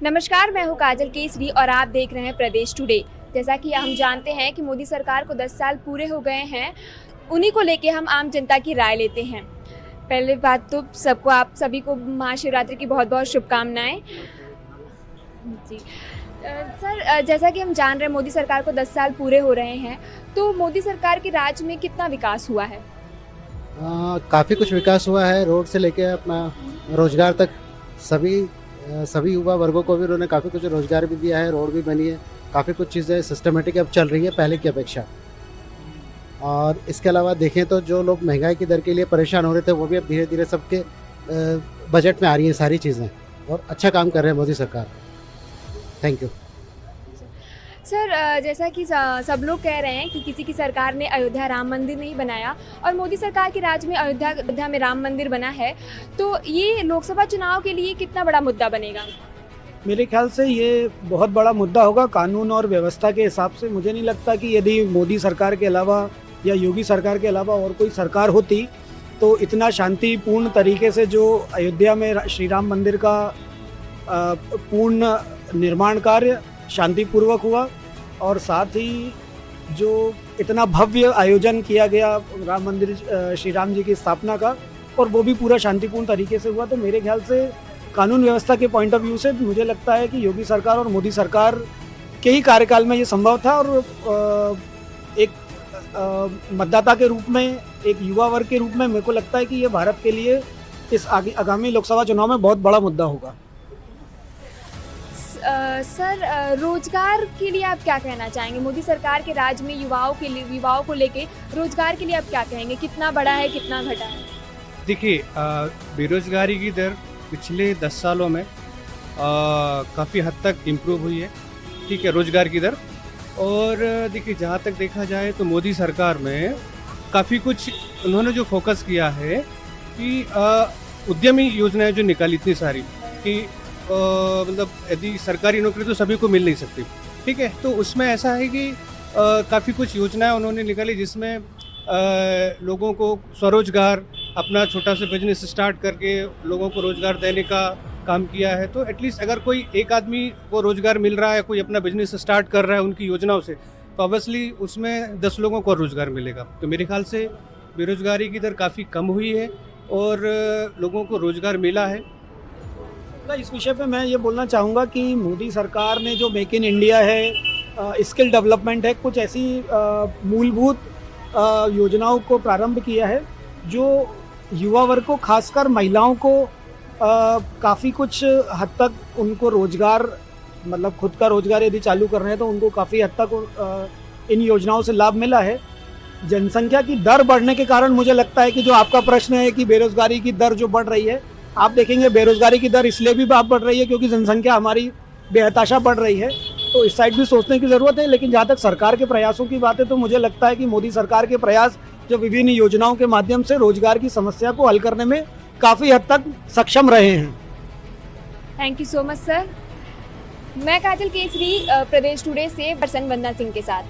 नमस्कार, मैं हूँ काजल केसरी और आप देख रहे हैं प्रदेश टुडे। जैसा कि हम जानते हैं कि मोदी सरकार को 10 साल पूरे हो गए हैं, उन्हीं को लेके हम आम जनता की राय लेते हैं। पहले बात तो आप सभी को महाशिवरात्रि की बहुत बहुत शुभकामनाएं। जी सर, जैसा कि हम जान रहे हैं मोदी सरकार को 10 साल पूरे हो रहे हैं, तो मोदी सरकार के राज में कितना विकास हुआ है? काफ़ी कुछ विकास हुआ है। रोड से लेके अपना रोजगार तक सभी युवा वर्गों को भी उन्होंने काफ़ी कुछ रोजगार भी दिया है, रोड भी बनी है, काफ़ी कुछ चीज़ें सिस्टमेटिक अब चल रही है पहले की अपेक्षा। और इसके अलावा देखें तो जो लोग महंगाई की दर के लिए परेशान हो रहे थे वो भी अब धीरे धीरे सबके बजट में आ रही हैं सारी चीज़ें, और अच्छा काम कर रहे हैं मोदी सरकार। थैंक यू सर, जैसा कि सब लोग कह रहे हैं कि किसी की सरकार ने अयोध्या राम मंदिर नहीं बनाया और मोदी सरकार के राज में अयोध्या में राम मंदिर बना है, तो ये लोकसभा चुनाव के लिए कितना बड़ा मुद्दा बनेगा? मेरे ख्याल से ये बहुत बड़ा मुद्दा होगा। कानून और व्यवस्था के हिसाब से मुझे नहीं लगता कि यदि मोदी सरकार के अलावा या योगी सरकार के अलावा और कोई सरकार होती तो इतना शांतिपूर्ण तरीके से जो अयोध्या में श्री राम मंदिर का पूर्ण निर्माण कार्य शांतिपूर्वक हुआ, और साथ ही जो इतना भव्य आयोजन किया गया राम मंदिर श्री राम जी की स्थापना का, और वो भी पूरा शांतिपूर्ण तरीके से हुआ। तो मेरे ख्याल से कानून व्यवस्था के पॉइंट ऑफ व्यू से मुझे लगता है कि योगी सरकार और मोदी सरकार के ही कार्यकाल में ये संभव था। और एक मतदाता के रूप में, एक युवा वर्ग के रूप में मेरे को लगता है कि ये भारत के लिए इस आगामी लोकसभा चुनाव में बहुत बड़ा मुद्दा होगा। सर, रोजगार के लिए आप क्या कहना चाहेंगे? मोदी सरकार के राज में युवाओं को लेके रोजगार के लिए आप क्या कहेंगे? कितना बढ़ा है, कितना घटा है? देखिए, बेरोजगारी की दर पिछले 10 सालों में काफ़ी हद तक इम्प्रूव हुई है, ठीक है, रोजगार की दर। और देखिए, जहाँ तक देखा जाए तो मोदी सरकार में काफ़ी कुछ उन्होंने जो फोकस किया है कि उद्यमी योजनाएं जो निकाली इतनी सारी कि मतलब यदि सरकारी नौकरी तो सभी को मिल नहीं सकती, ठीक है, तो उसमें ऐसा है कि काफ़ी कुछ योजनाएं उन्होंने निकाली जिसमें लोगों को स्वरोजगार, अपना छोटा सा बिजनेस स्टार्ट करके लोगों को रोजगार देने का काम किया है। तो एटलीस्ट अगर कोई एक आदमी को रोजगार मिल रहा है, कोई अपना बिजनेस स्टार्ट कर रहा है उनकी योजनाओं से, तो ऑब्वियसली उसमें 10 लोगों को रोजगार मिलेगा। तो मेरे ख्याल से बेरोजगारी की दर काफ़ी कम हुई है और लोगों को रोजगार मिला है। इस विषय पे मैं ये बोलना चाहूँगा कि मोदी सरकार ने जो मेक इन इंडिया है, स्किल डेवलपमेंट है, कुछ ऐसी मूलभूत योजनाओं को प्रारंभ किया है जो युवा वर्ग को, खासकर महिलाओं को काफ़ी कुछ हद तक उनको रोजगार, मतलब खुद का रोजगार यदि चालू कर रहे हैं तो उनको काफ़ी हद तक इन योजनाओं से लाभ मिला है। जनसंख्या की दर बढ़ने के कारण मुझे लगता है कि जो आपका प्रश्न है कि बेरोजगारी की दर जो बढ़ रही है, आप देखेंगे बेरोजगारी की दर इसलिए भी बढ़ रही है क्योंकि जनसंख्या हमारी बेहताशा बढ़ रही है, तो इस साइड भी सोचने की ज़रूरत है। लेकिन जहाँ तक सरकार के प्रयासों की बात है तो मुझे लगता है कि मोदी सरकार के प्रयास जो विभिन्न योजनाओं के माध्यम से रोजगार की समस्या को हल करने में काफ़ी हद तक सक्षम रहे हैं। Thank you so much sir. मैं काजल केसरी, प्रदेश टुडे से पर्सन वंदना सिंह के साथ।